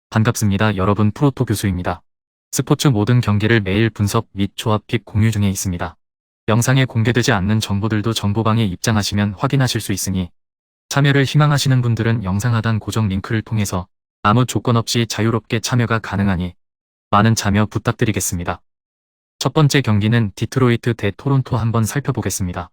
반갑습니다. 여러분, 프로토 교수입니다. 스포츠 모든 경기를 매일 분석 및 조합 픽 공유 중에 있습니다. 영상에 공개되지 않는 정보들도 정보방에 입장하시면 확인하실 수 있으니 참여를 희망하시는 분들은 영상 하단 고정 링크를 통해서 아무 조건 없이 자유롭게 참여가 가능하니 많은 참여 부탁드리겠습니다. 첫 번째 경기는 디트로이트 대 토론토 한번 살펴보겠습니다.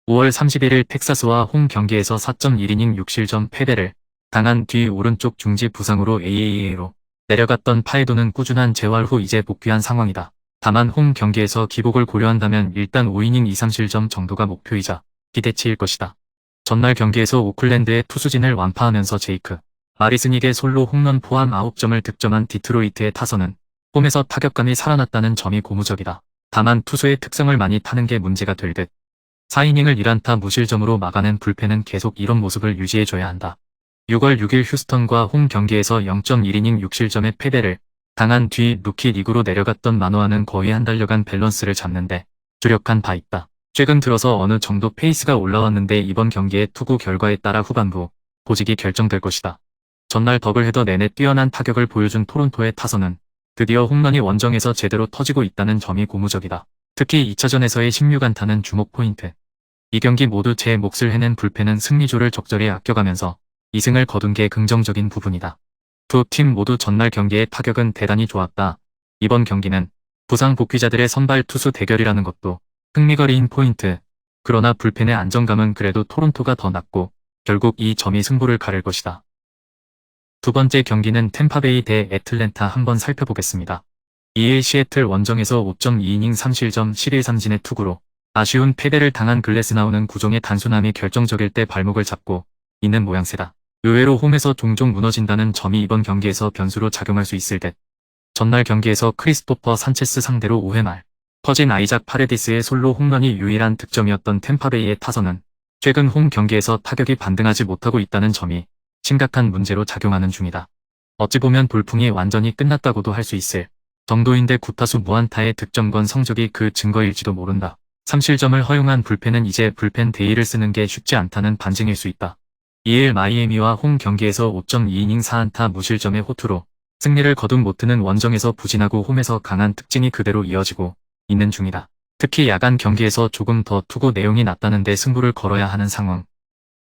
5월 31일 텍사스와 홈 경기에서 4.1이닝 6실점 패배를 당한 뒤 오른쪽 중지 부상으로 AAA로 내려갔던 파에도는 꾸준한 재활 후 이제 복귀한 상황이다. 다만 홈 경기에서 기복을 고려한다면 일단 5이닝 2~3실점 정도가 목표이자 기대치일 것이다. 전날 경기에서 오클랜드의 투수진을 완파하면서 제이크 마리스닉의 솔로 홈런 포함 9점을 득점한 디트로이트의 타선은 홈에서 타격감이 살아났다는 점이 고무적이다. 다만 투수의 특성을 많이 타는 게 문제가 될 듯 4이닝을 1안타 무실점으로 막아낸 불펜은 계속 이런 모습을 유지해줘야 한다. 6월 6일 휴스턴과 홈 경기에서 0.1이닝 6실점의 패배를 당한 뒤 루키 리그로 내려갔던 마노아는 거의 한 달여간 밸런스를 잡는데 주력한 바 있다. 최근 들어서 어느 정도 페이스가 올라왔는데 이번 경기의 투구 결과에 따라 후반부 보직이 결정될 것이다. 전날 더블헤더 내내 뛰어난 타격을 보여준 토론토의 타선은 드디어 홈런이 원정에서 제대로 터지고 있다는 점이 고무적이다. 특히 2차전에서의 16안타는 주목 포인트. 이 경기 모두 제 몫을 해낸 불펜은 승리조를 적절히 아껴가면서 2승을 거둔 게 긍정적인 부분이다. 두 팀 모두 전날 경기의 타격은 대단히 좋았다. 이번 경기는 부상 복귀자들의 선발 투수 대결이라는 것도 흥미거리인 포인트. 그러나 불펜의 안정감은 그래도 토론토가 더 낮고 결국 이 점이 승부를 가를 것이다. 두 번째 경기는 템파베이 대 애틀랜타 한번 살펴보겠습니다. 2일 시애틀 원정에서 5.2이닝 3실점 7일3진의 투구로 아쉬운 패배를 당한 글래스나우는 구종의 단순함이 결정적일 때 발목을 잡고 있는 모양새다. 의외로 홈에서 종종 무너진다는 점이 이번 경기에서 변수로 작용할 수 있을 듯. 전날 경기에서 크리스토퍼 산체스 상대로 5회 말 터진 아이작 파레디스의 솔로 홈런이 유일한 득점이었던 템파베이의 타선은 최근 홈 경기에서 타격이 반등하지 못하고 있다는 점이 심각한 문제로 작용하는 중이다. 어찌 보면 돌풍이 완전히 끝났다고도 할 수 있을 정도인데 9타수 무안타의 득점권 성적이 그 증거일지도 모른다. 3실점을 허용한 불펜은 이제 불펜 데이를 쓰는 게 쉽지 않다는 반증일 수 있다. 2일 마이애미와 홈 경기에서 5.2이닝 4안타 무실점의 호투로 승리를 거둔 모트는 원정에서 부진하고 홈에서 강한 특징이 그대로 이어지고 있는 중이다. 특히 야간 경기에서 조금 더 투구 내용이 낮다는데 승부를 걸어야 하는 상황.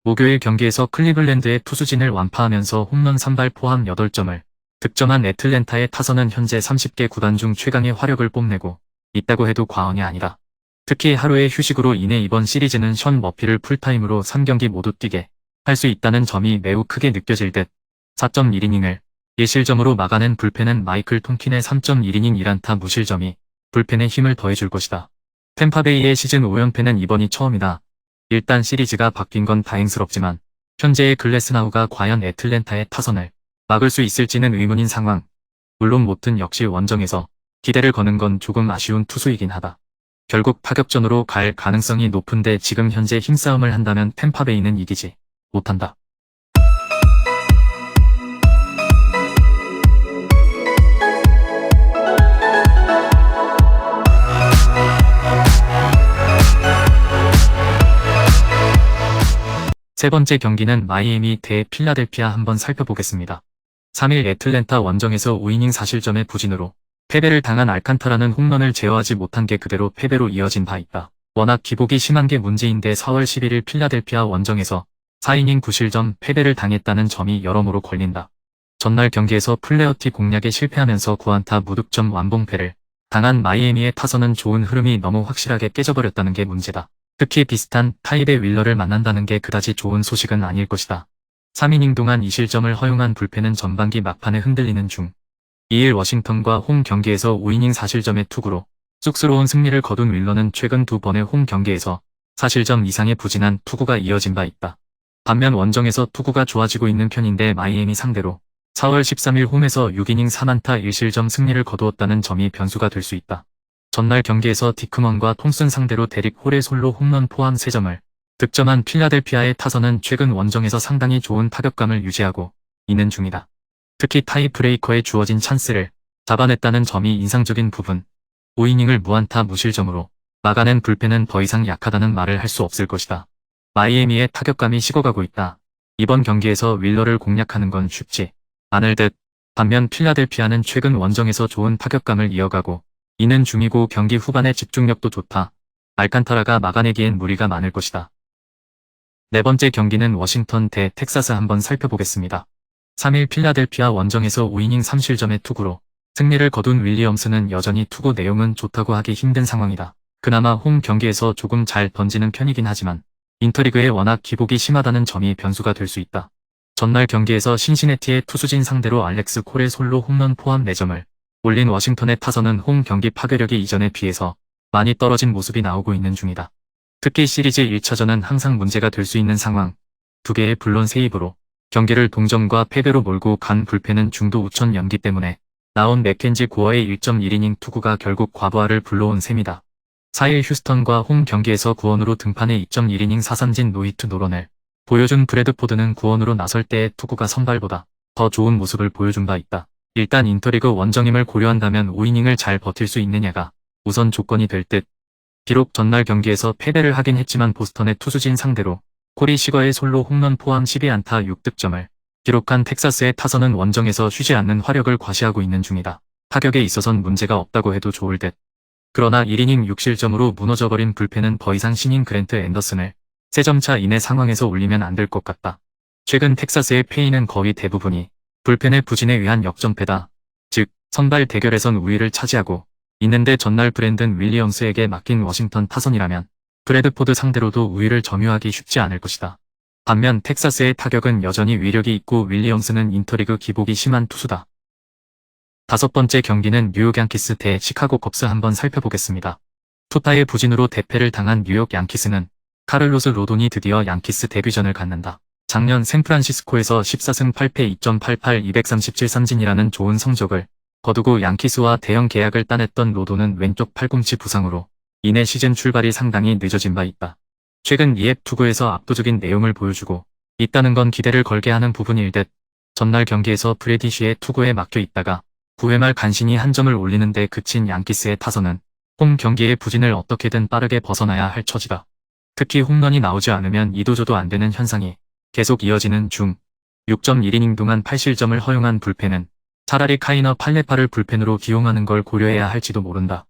목요일 경기에서 클리블랜드의 투수진을 완파하면서 홈런 3발 포함 8점을 득점한 애틀랜타의 타선은 현재 30개 구단 중 최강의 화력을 뽐내고 있다고 해도 과언이 아니라 특히 하루의 휴식으로 인해 이번 시리즈는 션 머피를 풀타임으로 3경기 모두 뛰게 할 수 있다는 점이 매우 크게 느껴질 듯 4.1이닝을 1실점으로 막아낸 불펜은 마이클 톰킨의 3.1이닝 1안타 무실점이 불펜에 힘을 더해줄 것이다. 템파베이의 시즌 5연패는 이번이 처음이다. 일단 시리즈가 바뀐 건 다행스럽지만 현재의 글래스나우가 과연 애틀랜타의 타선을 막을 수 있을지는 의문인 상황. 물론 모튼 역시 원정에서 기대를 거는 건 조금 아쉬운 투수이긴 하다. 결국 타격전으로 갈 가능성이 높은데 지금 현재 힘싸움을 한다면 템파베이는 이기지 못한다. 세 번째 경기는 마이애미 대 필라델피아 한번 살펴보겠습니다. 3일 애틀랜타 원정에서 5이닝 4실점의 부진으로 패배를 당한 알칸타라는 홈런을 제어하지 못한 게 그대로 패배로 이어진 바 있다. 워낙 기복이 심한 게 문제인데 4월 11일 필라델피아 원정에서 4이닝 9실점 패배를 당했다는 점이 여러모로 걸린다. 전날 경기에서 플레어티 공략에 실패하면서 9안타 무득점 완봉패를 당한 마이애미의 타선은 좋은 흐름이 너무 확실하게 깨져버렸다는 게 문제다. 특히 비슷한 타입의 윌러를 만난다는 게 그다지 좋은 소식은 아닐 것이다. 3이닝 동안 2실점을 허용한 불펜은 전반기 막판에 흔들리는 중 2일 워싱턴과 홈 경기에서 5이닝 4실점의 투구로 쑥스러운 승리를 거둔 윌러는 최근 두 번의 홈 경기에서 4실점 이상의 부진한 투구가 이어진 바 있다. 반면 원정에서 투구가 좋아지고 있는 편인데 마이애미 상대로 4월 13일 홈에서 6이닝 3안타 1실점 승리를 거두었다는 점이 변수가 될 수 있다. 전날 경기에서 디크먼과 톰슨 상대로 데릭 홀의 솔로 홈런 포함 3점을 득점한 필라델피아의 타선은 최근 원정에서 상당히 좋은 타격감을 유지하고 있는 중이다. 특히 타이브레이커에 주어진 찬스를 잡아냈다는 점이 인상적인 부분. 5이닝을 무안타 무실점으로 막아낸 불펜은 더 이상 약하다는 말을 할 수 없을 것이다. 마이애미의 타격감이 식어가고 있다. 이번 경기에서 윌러를 공략하는 건 쉽지 않을 듯. 반면 필라델피아는 최근 원정에서 좋은 타격감을 이어가고 있는 중이고 경기 후반의 집중력도 좋다. 알칸타라가 막아내기엔 무리가 많을 것이다. 네 번째 경기는 워싱턴 대 텍사스 한번 살펴보겠습니다. 3일 필라델피아 원정에서 5이닝 3실점의 투구로 승리를 거둔 윌리엄스는 여전히 투구 내용은 좋다고 하기 힘든 상황이다. 그나마 홈 경기에서 조금 잘 던지는 편이긴 하지만 인터리그에 워낙 기복이 심하다는 점이 변수가 될 수 있다. 전날 경기에서 신시내티의 투수진 상대로 알렉스 콜의 솔로 홈런 포함 4점을 올린 워싱턴의 타선은 홈 경기 파괴력이 이전에 비해서 많이 떨어진 모습이 나오고 있는 중이다. 특히 시리즈 1차전은 항상 문제가 될 수 있는 상황. 2개의 불론 세이브로 경기를 동점과 패배로 몰고 간 불펜은 중도 우천 연기 때문에 나온 맥켄지 고어의 1.1이닝 투구가 결국 과부하를 불러온 셈이다. 4일 휴스턴과 홈 경기에서 구원으로 등판해 2.1이닝 4삼진 노히트 노런을 보여준 브래드포드는 구원으로 나설 때의 투구가 선발보다 더 좋은 모습을 보여준 바 있다. 일단 인터리그 원정임을 고려한다면 5이닝을 잘 버틸 수 있느냐가 우선 조건이 될 듯. 비록 전날 경기에서 패배를 하긴 했지만 보스턴의 투수진 상대로 코리 시거의 솔로 홈런 포함 12안타 6득점을 기록한 텍사스의 타선은 원정에서 쉬지 않는 화력을 과시하고 있는 중이다. 타격에 있어선 문제가 없다고 해도 좋을 듯. 그러나 1이닝 6실점으로 무너져버린 불펜은 더 이상 신인 그랜트 앤더슨을 3점차 이내 상황에서 올리면 안 될 것 같다. 최근 텍사스의 패인은 거의 대부분이 불펜의 부진에 의한 역전패다. 즉 선발 대결에선 우위를 차지하고 있는데 전날 브랜든 윌리엄스에게 맡긴 워싱턴 타선이라면 브래드포드 상대로도 우위를 점유하기 쉽지 않을 것이다. 반면 텍사스의 타격은 여전히 위력이 있고 윌리엄스는 인터리그 기복이 심한 투수다. 5번째 경기는 뉴욕 양키스 대 시카고 컵스 한번 살펴보겠습니다. 투타의 부진으로 대패를 당한 뉴욕 양키스는 카를로스 로돈이 드디어 양키스 데뷔전을 갖는다. 작년 샌프란시스코에서 14승 8패 2.88 237 삼진이라는 좋은 성적을 거두고 양키스와 대형 계약을 따냈던 로돈은 왼쪽 팔꿈치 부상으로 이내 시즌 출발이 상당히 늦어진 바 있다. 최근 2앱 투구에서 압도적인 내용을 보여주고 있다는 건 기대를 걸게 하는 부분일 듯. 전날 경기에서 브래디쉬의 투구에 막혀 있다가 9회 말 간신히 한 점을 올리는데 그친 양키스의 타선은 홈 경기의 부진을 어떻게든 빠르게 벗어나야 할 처지다. 특히 홈런이 나오지 않으면 이도저도 안 되는 현상이 계속 이어지는 중 6.1이닝 동안 8실점을 허용한 불펜은 차라리 카이너 팔레파를 불펜으로 기용하는 걸 고려해야 할지도 모른다.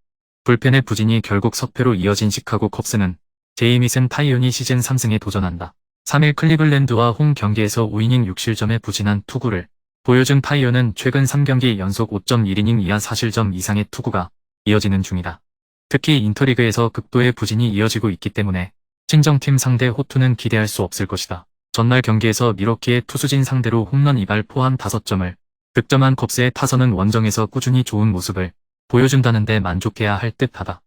불펜의 부진이 결국 석패로 이어진 시카고 컵스는 제이미슨 타이온이 시즌 3승에 도전한다. 3일 클리블랜드와 홈 경기에서 5이닝 6실점의 부진한 투구를 보여준 타이온은 최근 3경기 연속 5.1이닝 이하 4실점 이상의 투구가 이어지는 중이다. 특히 인터리그에서 극도의 부진이 이어지고 있기 때문에 친정팀 상대 호투는 기대할 수 없을 것이다. 전날 경기에서 미러키의 투수진 상대로 홈런 2발 포함 5점을 득점한 컵스의 타선은 원정에서 꾸준히 좋은 모습을 보여준다는데 만족해야 할 듯하다.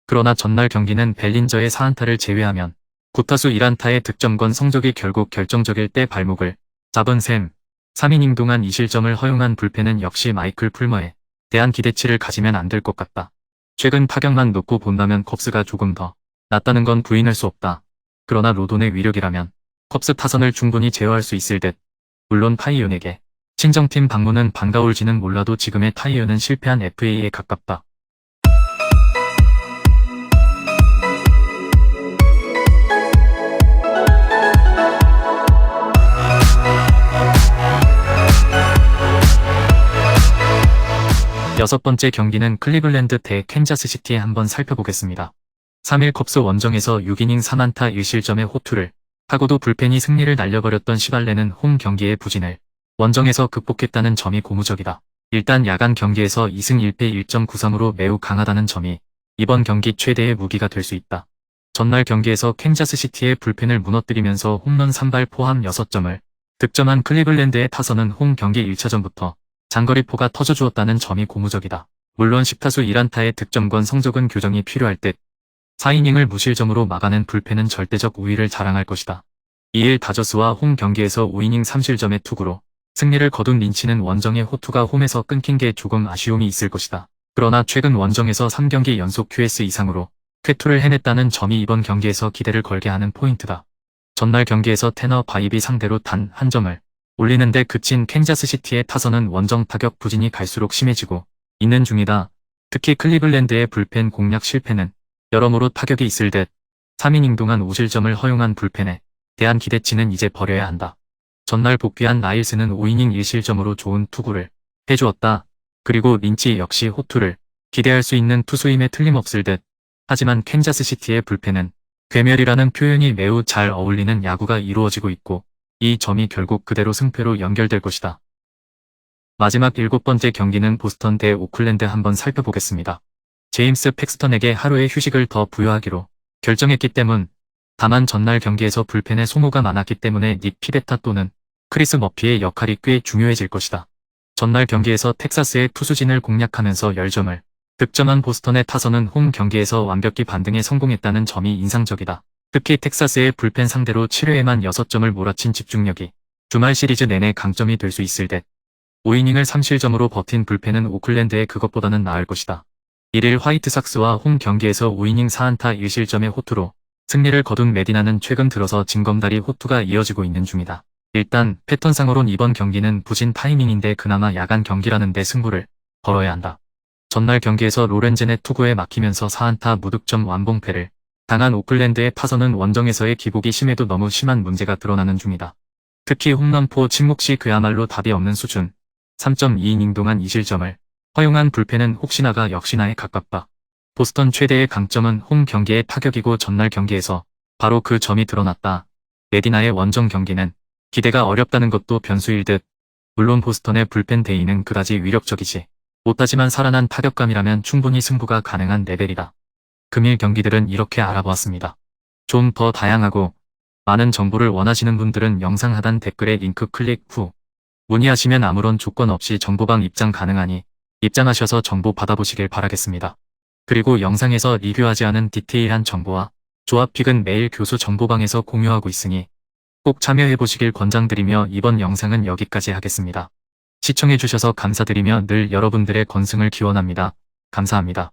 그러나 전날 경기는 벨린저의 4안타를 제외하면 9타수 1안타의 득점권 성적이 결국 결정적일 때 발목을 잡은 셈. 3이닝 동안 2실점을 허용한 불펜은 역시 마이클 풀머에 대한 기대치를 가지면 안 될 것 같다. 최근 타격만 놓고 본다면 컵스가 조금 더 낫다는 건 부인할 수 없다. 그러나 로돈의 위력이라면 컵스 타선을 충분히 제어할 수 있을 듯. 물론 타이온에게 친정팀 방문은 반가울지는 몰라도 지금의 타이온은 실패한 FA에 가깝다. 여섯 번째 경기는 클리블랜드 대 캔자스시티에 한번 살펴보겠습니다. 3일 컵스 원정에서 6이닝 3안타 1실점의 호투를 하고도 불펜이 승리를 날려버렸던 시발레는 홈 경기의 부진을 원정에서 극복했다는 점이 고무적이다. 일단 야간 경기에서 2승 1패 1.93으로 매우 강하다는 점이 이번 경기 최대의 무기가 될 수 있다. 전날 경기에서 캔자스시티의 불펜을 무너뜨리면서 홈런 3발 포함 6점을 득점한 클리블랜드의 타선은 홈 경기 1차전부터 장거리포가 터져주었다는 점이 고무적이다. 물론 10타수 1안타의 득점권 성적은 교정이 필요할 듯 4이닝을 무실점으로 막아낸 불펜은 절대적 우위를 자랑할 것이다. 2일 다저스와 홈 경기에서 5이닝 3실점의 투구로 승리를 거둔 린치는 원정의 호투가 홈에서 끊긴 게 조금 아쉬움이 있을 것이다. 그러나 최근 원정에서 3경기 연속 QS 이상으로 쾌투를 해냈다는 점이 이번 경기에서 기대를 걸게 하는 포인트다. 전날 경기에서 테너 바이비 상대로 단 한 점을 올리는데 그친 캔자스시티의 타선은 원정 타격 부진이 갈수록 심해지고 있는 중이다. 특히 클리블랜드의 불펜 공략 실패는 여러모로 타격이 있을 듯 3이닝 동안 5실점을 허용한 불펜에 대한 기대치는 이제 버려야 한다. 전날 복귀한 라일스는 5이닝 1실점으로 좋은 투구를 해주었다. 그리고 린치 역시 호투를 기대할 수 있는 투수임에 틀림없을 듯. 하지만 캔자스시티의 불펜은 괴멸이라는 표현이 매우 잘 어울리는 야구가 이루어지고 있고 이 점이 결국 그대로 승패로 연결될 것이다. 마지막 7번째 경기는 보스턴 대 오클랜드 한번 살펴보겠습니다. 제임스 팩스턴에게 하루의 휴식을 더 부여하기로 결정했기 때문. 다만 전날 경기에서 불펜에 소모가 많았기 때문에 닉 피베타 또는 크리스 머피의 역할이 꽤 중요해질 것이다. 전날 경기에서 텍사스의 투수진을 공략하면서 10점을 득점한 보스턴의 타선은 홈 경기에서 완벽히 반등에 성공했다는 점이 인상적이다. 특히 텍사스의 불펜 상대로 7회에만 6점을 몰아친 집중력이 주말 시리즈 내내 강점이 될 수 있을 듯. 5이닝을 3실점으로 버틴 불펜은 오클랜드의 그것보다는 나을 것이다. 1일 화이트삭스와 홈 경기에서 5이닝 4안타 1실점의 호투로 승리를 거둔 메디나는 최근 들어서 징검다리 호투가 이어지고 있는 중이다. 일단 패턴상으론 이번 경기는 부진 타이밍인데 그나마 야간 경기라는 데 승부를 걸어야 한다. 전날 경기에서 로렌젠의 투구에 막히면서 4안타 무득점 완봉패를 당한 오클랜드의 타선은 원정에서의 기복이 심해도 너무 심한 문제가 드러나는 중이다. 특히 홈런포 침묵 시 그야말로 답이 없는 수준. 3.2이닝 동안 2실점을 허용한 불펜은 혹시나가 역시나에 가깝다. 보스턴 최대의 강점은 홈 경기의 타격이고 전날 경기에서 바로 그 점이 드러났다. 메디나의 원정 경기는 기대가 어렵다는 것도 변수일 듯. 물론 보스턴의 불펜 대위는 그다지 위력적이지 못하지만 살아난 타격감이라면 충분히 승부가 가능한 레벨이다. 금일 경기들은 이렇게 알아보았습니다. 좀 더 다양하고 많은 정보를 원하시는 분들은 영상 하단 댓글에 링크 클릭 후 문의하시면 아무런 조건 없이 정보방 입장 가능하니 입장하셔서 정보 받아보시길 바라겠습니다. 그리고 영상에서 리뷰하지 않은 디테일한 정보와 조합픽은 매일 교수 정보방에서 공유하고 있으니 꼭 참여해보시길 권장드리며 이번 영상은 여기까지 하겠습니다. 시청해주셔서 감사드리며 늘 여러분들의 건승을 기원합니다. 감사합니다.